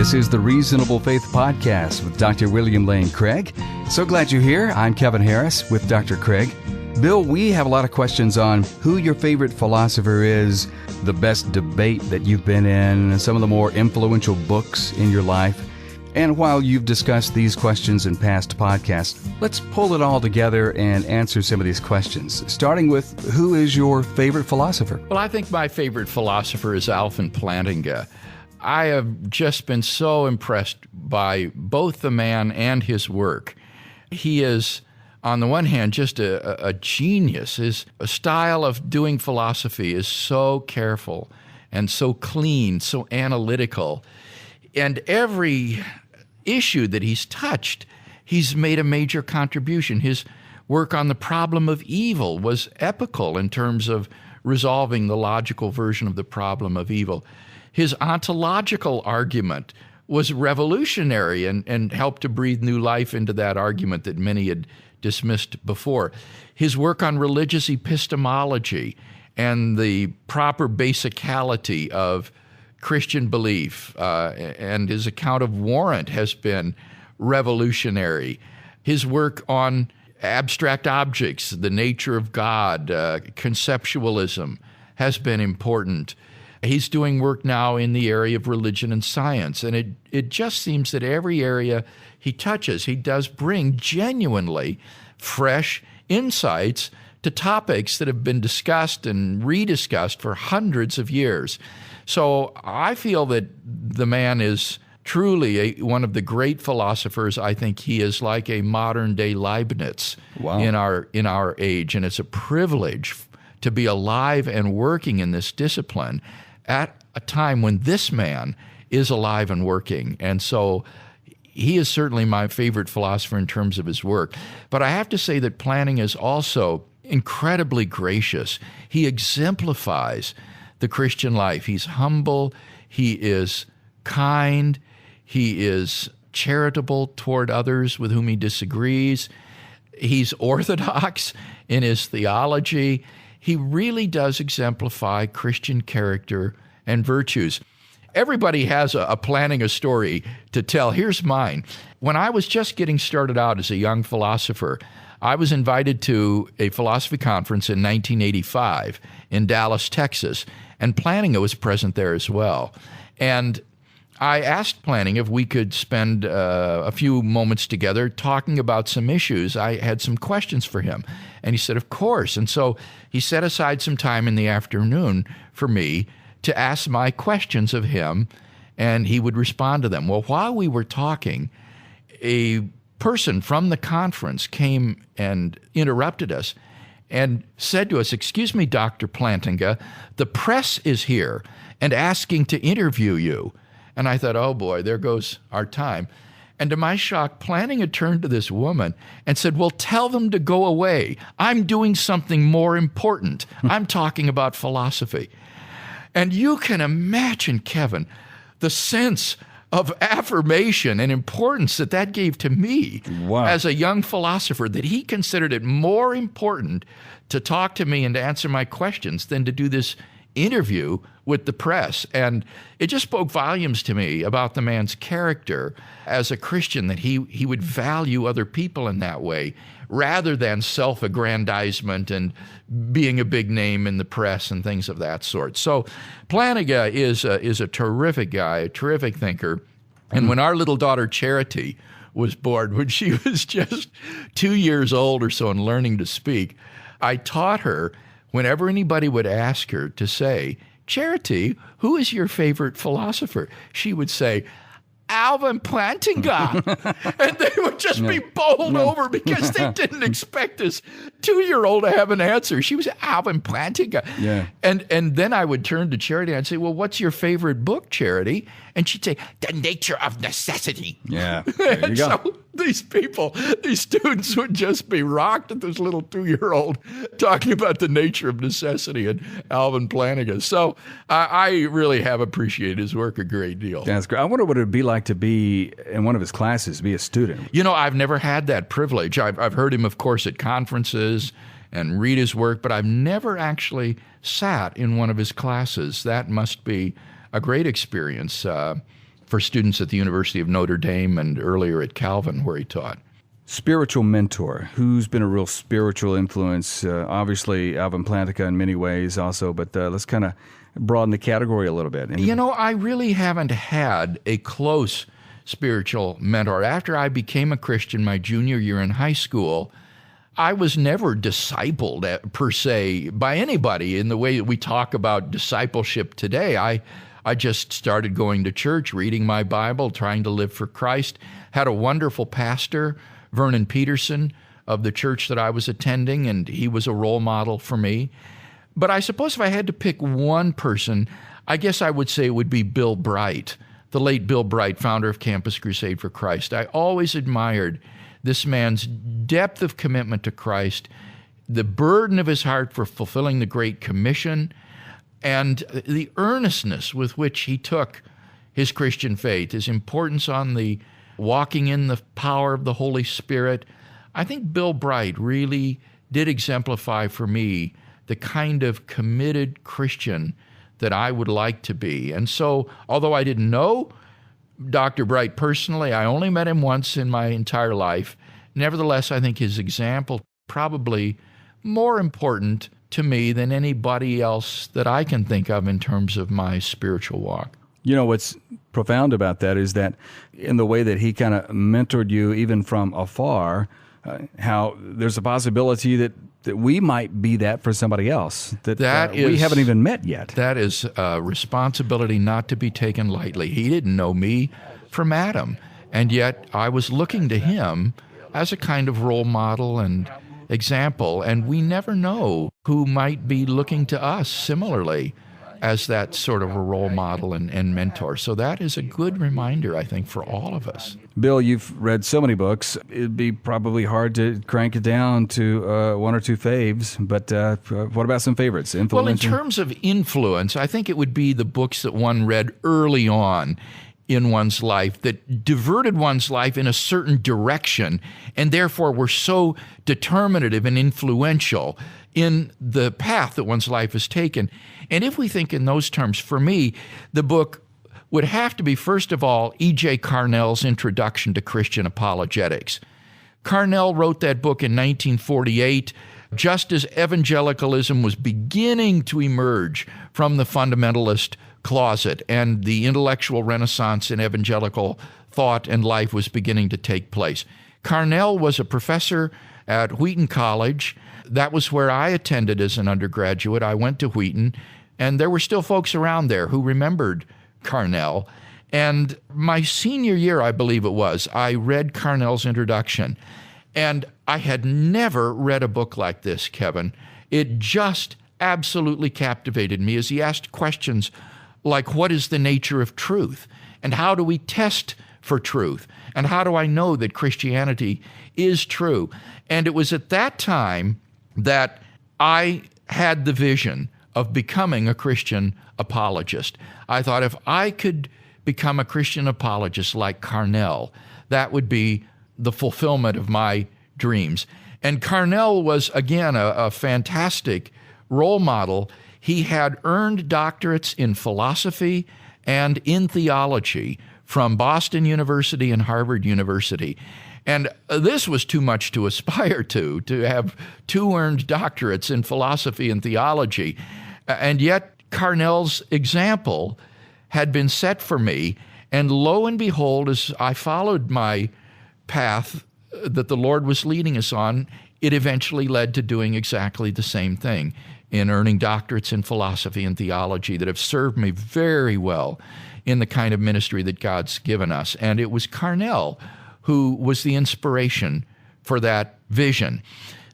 This is the Reasonable Faith Podcast with Dr. William Lane Craig. So glad you're here. I'm Kevin Harris with Dr. Craig. Bill, we have a lot of questions on who your favorite philosopher is, the best debate that you've been in, some of the more influential books in your life. And while you've discussed these questions in past podcasts, let's pull it all together and answer some of these questions, starting with who is your favorite philosopher? Well, I think my favorite philosopher is Alvin Plantinga. I have just been so impressed by both the man and his work. He is, on the one hand, just a genius. His style of doing philosophy is so careful and so clean, so analytical. And every issue that he's touched, he's made a major contribution. His work on the problem of evil was epical in terms of resolving the logical version of the problem of evil. His ontological argument was revolutionary and helped to breathe new life into that argument that many had dismissed before. His work on religious epistemology and the proper basicality of Christian belief and his account of warrant has been revolutionary. His work on abstract objects, the nature of God, conceptualism has been important. He's doing work now in the area of religion and science, and it just seems that every area he touches, he does bring genuinely fresh insights to topics that have been discussed and rediscussed for hundreds of years. So I feel that the man is truly one of the great philosophers. I think he is like a modern-day Leibniz in our age, and it's a privilege to be alive and working in this discipline at a time when this man is alive and working. And so he is certainly my favorite philosopher in terms of his work. But I have to say that Plantinga is also incredibly gracious. He exemplifies the Christian life. He's humble, he is kind, he is charitable toward others with whom he disagrees. He's orthodox in his theology. He really does exemplify Christian character and virtues. Everybody has a Plantinga story to tell. Here's mine. When I was just getting started out as a young philosopher, I was invited to a philosophy conference in 1985 in Dallas, Texas, and Plantinga was present there as well. And I asked Plantinga if we could spend a few moments together talking about some issues. I had some questions for him, and he said, of course. And so he set aside some time in the afternoon for me to ask my questions of him, and he would respond to them. Well, while we were talking, a person from the conference came and interrupted us and said to us, "Excuse me, Dr. Plantinga, the press is here and asking to interview you." And I thought, oh boy, there goes our time. And to my shock, Plantinga turned to this woman and said, "Well, tell them to go away. I'm doing something more important. I'm talking about philosophy." And you can imagine, Kevin, the sense of affirmation and importance that gave to me as a young philosopher, that he considered it more important to talk to me and to answer my questions than to do this interview with the press. And it just spoke volumes to me about the man's character as a Christian, that he would value other people in that way rather than self-aggrandizement and being a big name in the press and things of that sort. So Plantinga is a terrific guy, a terrific thinker. And when our little daughter Charity was born, when she was just 2 years old or so and learning to speak, I taught her, whenever anybody would ask her to say, "Charity, who is your favorite philosopher?" she would say, "Alvin Plantinga." And they would just be bowled over because they didn't expect this 2-year-old to have an answer. She was Alvin Plantinga. Yeah. And then I would turn to Charity and I'd say, "Well, what's your favorite book, Charity?" And she'd say, "The Nature of Necessity." Yeah. There you go. So these students would just be rocked at this little 2-year-old talking about the nature of necessity and Alvin Plantinga. So I really have appreciated his work a great deal. That's great. I wonder what it would be like to be in one of his classes, be a student. You know, I've never had that privilege. I've heard him, of course, at conferences and read his work, but I've never actually sat in one of his classes. That must be a great experience for students at the University of Notre Dame and earlier at Calvin, where he taught. Spiritual mentor. Who's been a real spiritual influence? Obviously, Alvin Plantinga in many ways also, but let's kind of broaden the category a little bit. I really haven't had a close spiritual mentor. After I became a Christian my junior year in high school, I was never discipled per se by anybody in the way that we talk about discipleship today. I just started going to church, reading my Bible, trying to live for Christ. Had a wonderful pastor, Vernon Peterson, of the church that I was attending, and he was a role model for me. But I suppose if I had to pick one person, I guess I would say it would be Bill Bright, the late Bill Bright, founder of Campus Crusade for Christ. I always admired this man's depth of commitment to Christ, the burden of his heart for fulfilling the Great Commission, and the earnestness with which he took his Christian faith, his importance on the walking in the power of the Holy Spirit. I think Bill Bright really did exemplify for me the kind of committed Christian that I would like to be. And so, although I didn't know Dr. Bright personally, I only met him once in my entire life. Nevertheless, I think his example probably more important to me than anybody else that I can think of in terms of my spiritual walk. What's profound about that is that in the way that he kind of mentored you even from afar, how there's a possibility that we might be that for somebody else that we haven't even met yet. That is a responsibility not to be taken lightly. He didn't know me from Adam, and yet I was looking to him as a kind of role model and example, and we never know who might be looking to us similarly as that sort of a role model and mentor. So that is a good reminder, I think, for all of us. Bill, you've read so many books. It'd be probably hard to crank it down to one or two faves, but what about some favorites? Well, in terms of influence, I think it would be the books that one read early on in one's life that diverted one's life in a certain direction and therefore were so determinative and influential in the path that one's life has taken. And if we think in those terms, for me, the book would have to be, first of all, E.J. Carnell's Introduction to Christian Apologetics. Carnell wrote that book in 1948, just as evangelicalism was beginning to emerge from the fundamentalist closet and the intellectual renaissance in evangelical thought and life was beginning to take place. Carnell was a professor at Wheaton College. That was where I attended as an undergraduate. I went to Wheaton, and there were still folks around there who remembered Carnell. And my senior year, I believe it was, I read Carnell's introduction. And I had never read a book like this, Kevin. It just absolutely captivated me as he asked questions like, what is the nature of truth? And how do we test for truth? And how do I know that Christianity is true? And it was at that time that I had the vision of becoming a Christian apologist. I thought if I could become a Christian apologist like Carnell, that would be the fulfillment of my dreams. And Carnell was, again, a fantastic role model. He had earned doctorates in philosophy and in theology from Boston University and Harvard University. And this was too much to aspire to have two earned doctorates in philosophy and theology. And yet Carnell's example had been set for me. And lo and behold, as I followed my path that the Lord was leading us on, it eventually led to doing exactly the same thing in earning doctorates in philosophy and theology that have served me very well in the kind of ministry that God's given us. And it was Carnell who was the inspiration for that vision.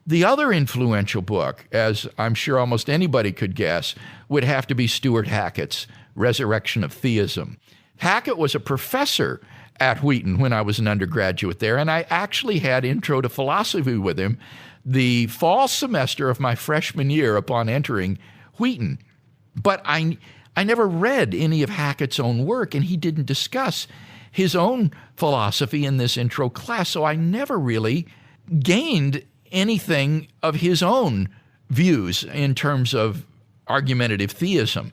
The other influential book, as I'm sure almost anybody could guess, would have to be Stuart Hackett's Resurrection of Theism. Hackett was a professor at Wheaton when I was an undergraduate there, and I actually had Intro to Philosophy with him the fall semester of my freshman year upon entering Wheaton. But I never read any of Hackett's own work, and he didn't discuss his own philosophy in this intro class, so I never really gained anything of his own views in terms of argumentative theism.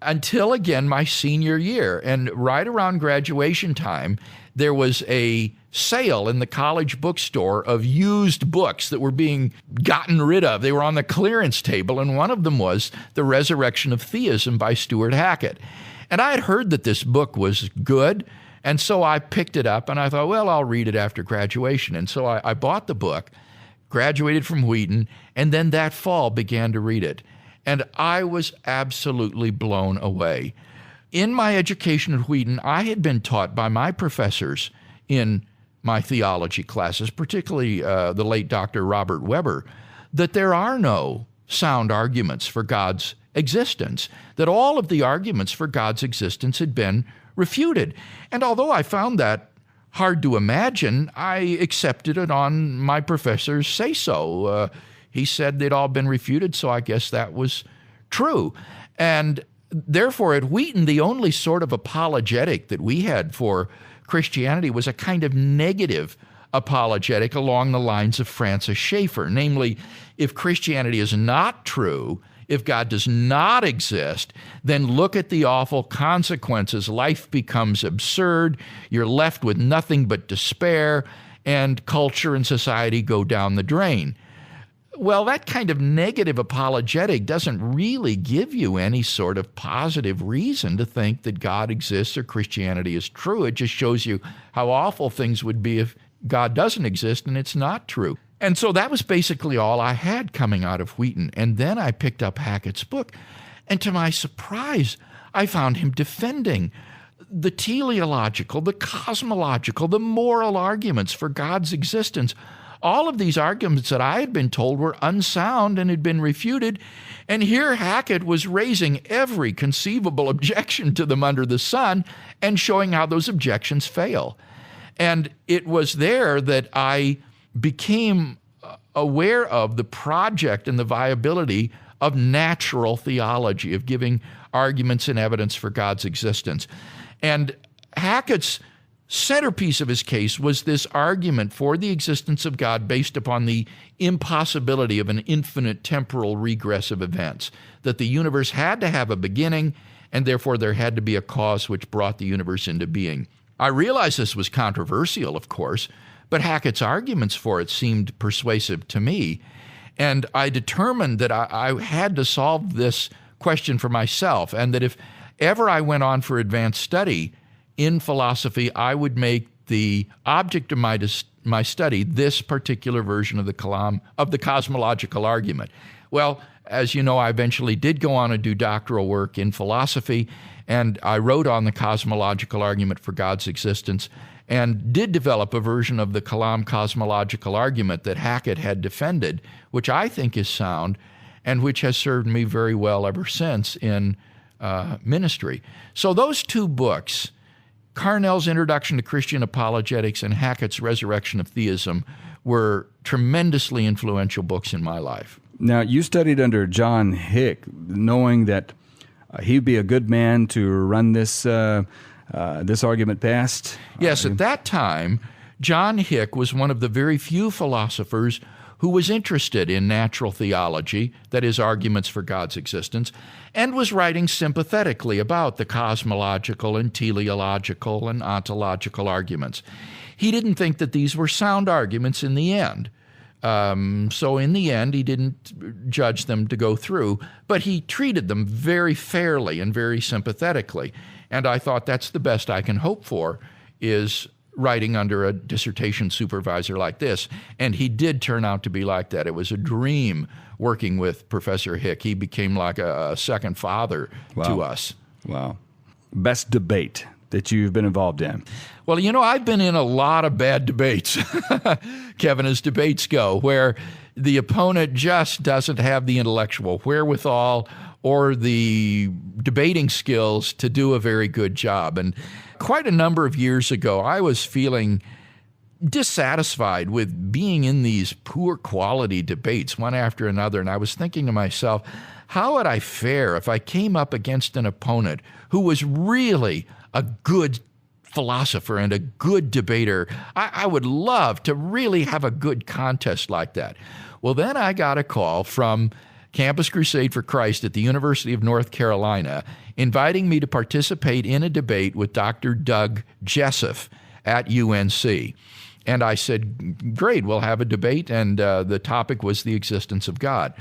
until, again, my senior year. And right around graduation time, there was a sale in the college bookstore of used books that were being gotten rid of. They were on the clearance table, and one of them was The Resurrection of Theism by Stuart Hackett. And I had heard that this book was good, and so I picked it up, and I thought, well, I'll read it after graduation. And so I bought the book, graduated from Wheaton, and then that fall began to read it. And I was absolutely blown away. In my education at Wheaton, I had been taught by my professors in my theology classes, particularly the late Dr. Robert Weber, that there are no sound arguments for God's existence, that all of the arguments for God's existence had been refuted. And although I found that hard to imagine, I accepted it on my professor's say-so. He said they'd all been refuted, so I guess that was true. And therefore, at Wheaton, the only sort of apologetic that we had for Christianity was a kind of negative apologetic along the lines of Francis Schaeffer. Namely, if Christianity is not true, if God does not exist, then look at the awful consequences. Life becomes absurd. You're left with nothing but despair, and culture and society go down the drain. Well, that kind of negative apologetic doesn't really give you any sort of positive reason to think that God exists or Christianity is true. It just shows you how awful things would be if God doesn't exist and it's not true. And so that was basically all I had coming out of Wheaton. And then I picked up Hackett's book, and to my surprise, I found him defending the teleological, the cosmological, the moral arguments for God's existence. All of these arguments that I had been told were unsound and had been refuted, and here Hackett was raising every conceivable objection to them under the sun and showing how those objections fail. And it was there that I became aware of the project and the viability of natural theology, of giving arguments and evidence for God's existence. And Hackett's centerpiece of his case was this argument for the existence of God based upon the impossibility of an infinite temporal regress of events, that the universe had to have a beginning, and therefore there had to be a cause which brought the universe into being. I realize this was controversial, of course, but Hackett's arguments for it seemed persuasive to me, and I determined that I had to solve this question for myself, and that if ever I went on for advanced study in philosophy, I would make the object of my study this particular version of the Kalam, of the cosmological argument. Well, as you know, I eventually did go on and do doctoral work in philosophy, and I wrote on the cosmological argument for God's existence, and did develop a version of the Kalam cosmological argument that Hackett had defended, which I think is sound, and which has served me very well ever since in ministry. So those two books, Carnell's Introduction to Christian Apologetics and Hackett's Resurrection of Theism, were tremendously influential books in my life. Now, you studied under John Hick, knowing that he'd be a good man to run this argument past? Yes, at that time, John Hick was one of the very few philosophers who was interested in natural theology, that is, arguments for God's existence, and was writing sympathetically about the cosmological and teleological and ontological arguments. He didn't think that these were sound arguments in the end. So in the end, he didn't judge them to go through, but he treated them very fairly and very sympathetically. And I thought that's the best I can hope for, is writing under a dissertation supervisor like this. And he did turn out to be like that. It was a dream working with Professor Hick. He became like a second father to us. Wow. Best debate that you've been involved in? Well, you know, I've been in a lot of bad debates, Kevin, as debates go, where the opponent just doesn't have the intellectual wherewithal or the debating skills to do a very good job. And quite a number of years ago, I was feeling dissatisfied with being in these poor quality debates one after another. And I was thinking to myself, how would I fare if I came up against an opponent who was really a good philosopher and a good debater? I would love to really have a good contest like that. Well, then I got a call from Campus Crusade for Christ at the University of North Carolina, inviting me to participate in a debate with Dr. Doug Jessup at UNC. And I said, great, we'll have a debate, and the topic was the existence of God.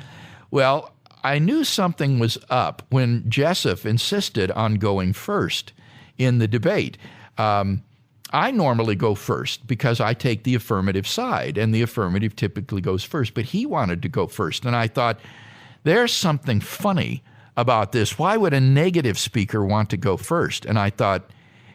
Well, I knew something was up when Jessup insisted on going first in the debate. I normally go first because I take the affirmative side, and the affirmative typically goes first, but he wanted to go first. And I thought, there's something funny about this. Why would a negative speaker want to go first? And I thought,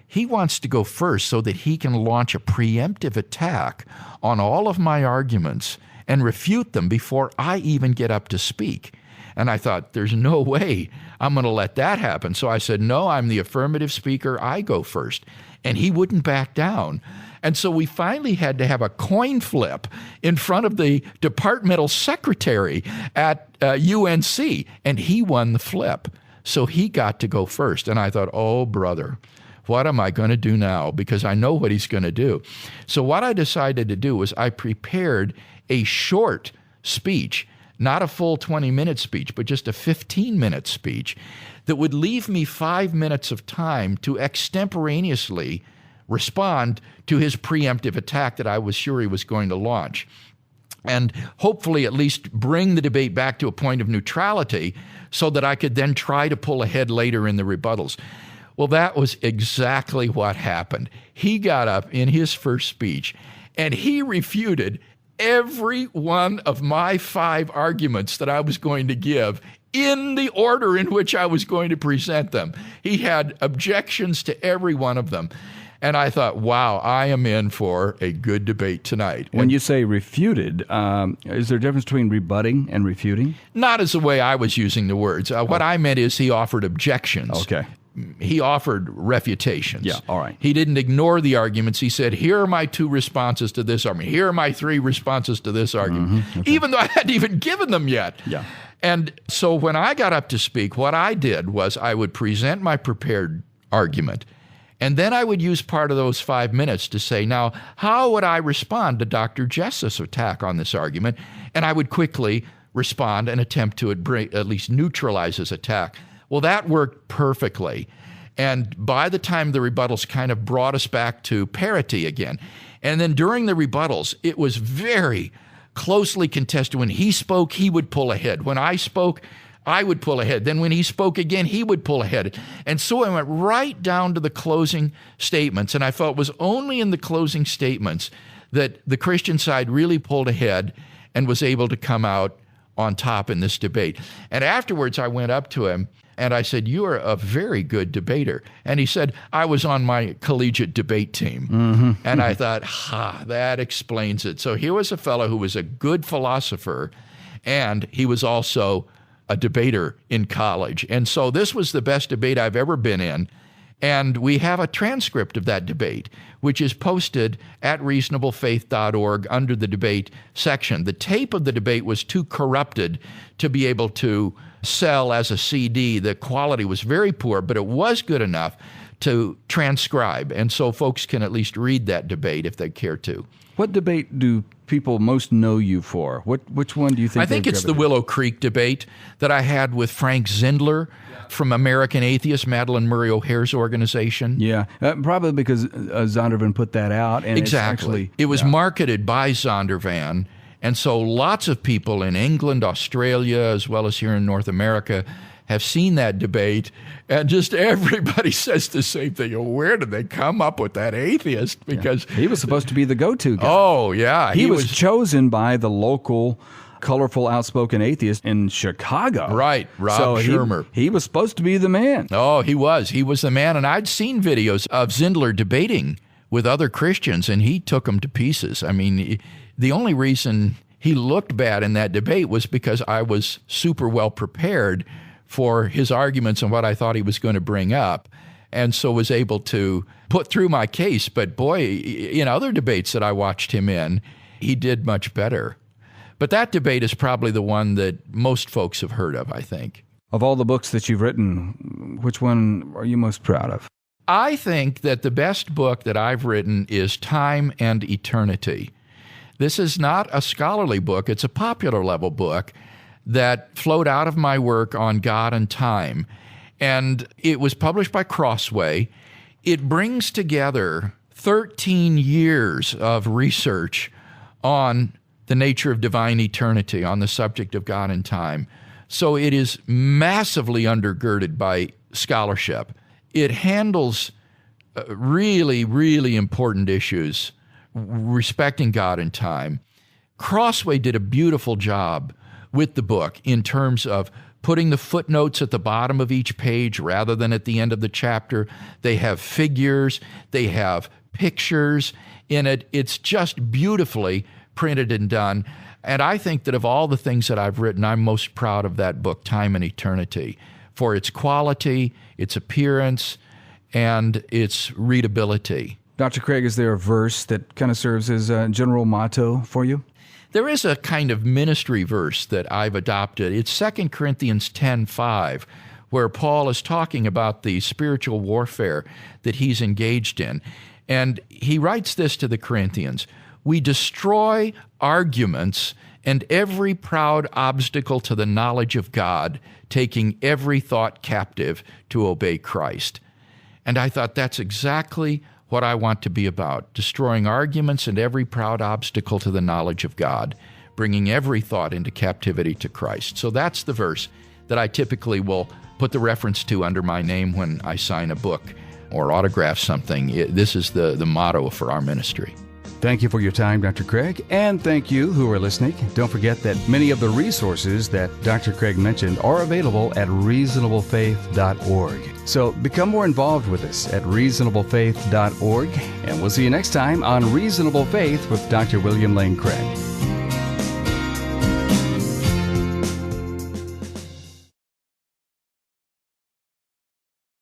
he wants to go first so that he can launch a preemptive attack on all of my arguments and refute them before I even get up to speak. And I thought, there's no way I'm going to let that happen. So I said, no, I'm the affirmative speaker. I go first. And he wouldn't back down. And so we finally had to have a coin flip in front of the departmental secretary at UNC. And he won the flip. So he got to go first. And I thought, oh, brother, what am I going to do now? Because I know what he's going to do. So what I decided to do was I prepared a short speech, not a full 20-minute speech, but just a 15-minute speech that would leave me 5 minutes of time to extemporaneously respond to his preemptive attack that I was sure he was going to launch, and hopefully at least bring the debate back to a point of neutrality so that I could then try to pull ahead later in the rebuttals. Well, that was exactly what happened. He got up in his first speech, and he refuted every one of my 5 arguments that I was going to give in the order in which I was going to present them. He had objections to every one of them. And I thought, wow, I am in for a good debate tonight. When you say refuted, is there a difference between rebutting and refuting? Not as the way I was using the words. What I meant is he offered objections. Okay. He offered refutations. Yeah, all right. He didn't ignore the arguments. He said, here are my 2 responses to this argument. Here are my 3 responses to this argument, Okay. even though I hadn't even given them yet. Yeah. And so when I got up to speak, what I did was I would present my prepared argument, and then I would use part of those 5 minutes to say, now, how would I respond to Dr. Jessup's attack on this argument? And I would quickly respond and attempt to at least neutralize his attack. Well, that worked perfectly. And by the time the rebuttals kind of brought us back to parity again. And then during the rebuttals, it was very closely contested. When he spoke, he would pull ahead. When I spoke, I would pull ahead. Then when he spoke again, he would pull ahead. And so I went right down to the closing statements. And I felt it was only in the closing statements that the Christian side really pulled ahead and was able to come out on top in this debate. And afterwards, I went up to him and I said, you are a very good debater. And he said, I was on my collegiate debate team. Mm-hmm. And I thought, that explains it. So here was a fellow who was a good philosopher, and he was also a debater in college. And so this was the best debate I've ever been in. And we have a transcript of that debate, which is posted at reasonablefaith.org under the debate section. The tape of the debate was too corrupted to be able to sell as a CD. The quality was very poor, but it was good enough to transcribe. And so folks can at least read that debate if they care to. What debate do people most know you for? Which one do you think? I think it's the Willow Creek debate that I had with Frank Zindler from American Atheist, Madeleine Murray O'Hare's organization. Yeah, probably because Zondervan put that out. And exactly. It was marketed by Zondervan. And so lots of people in England, Australia, as well as here in North America, have seen that debate, and just everybody says the same thing. Where did they come up with that atheist? Because he was supposed to be the go-to guy. Oh, yeah. He was chosen by the local colorful, outspoken atheist in Chicago. Right, Rob Shermer. He was supposed to be the man. Oh, he was. He was the man, and I'd seen videos of Zindler debating with other Christians, and he took them to pieces. I mean, the only reason he looked bad in that debate was because I was super well prepared for his arguments and what I thought he was going to bring up, and so was able to put through my case. But boy, in other debates that I watched him in, he did much better. But that debate is probably the one that most folks have heard of, I think. Of all the books that you've written, which one are you most proud of? I think that the best book that I've written is Time and Eternity. This is not a scholarly book. It's a popular level book that flowed out of my work on God and time. And it was published by Crossway. It brings together 13 years of research on the nature of divine eternity, on the subject of God and time. So it is massively undergirded by scholarship. It handles really, really important issues respecting God and time. Crossway did a beautiful job with the book in terms of putting the footnotes at the bottom of each page rather than at the end of the chapter. They have figures, they have pictures in it. It's just beautifully printed and done. And I think that of all the things that I've written, I'm most proud of that book, Time and Eternity, for its quality, its appearance, and its readability. Dr. Craig, is there a verse that kind of serves as a general motto for you? There is a kind of ministry verse that I've adopted. It's 2 Corinthians 10:5, where Paul is talking about the spiritual warfare that he's engaged in. And he writes this to the Corinthians: "We destroy arguments and every proud obstacle to the knowledge of God, taking every thought captive to obey Christ." And I thought that's exactly what I want to be about, destroying arguments and every proud obstacle to the knowledge of God, bringing every thought into captivity to Christ. So that's the verse that I typically will put the reference to under my name when I sign a book or autograph something. This is the motto for our ministry. Thank you for your time, Dr. Craig, and thank you who are listening. Don't forget that many of the resources that Dr. Craig mentioned are available at reasonablefaith.org. So become more involved with us at reasonablefaith.org, and we'll see you next time on Reasonable Faith with Dr. William Lane Craig.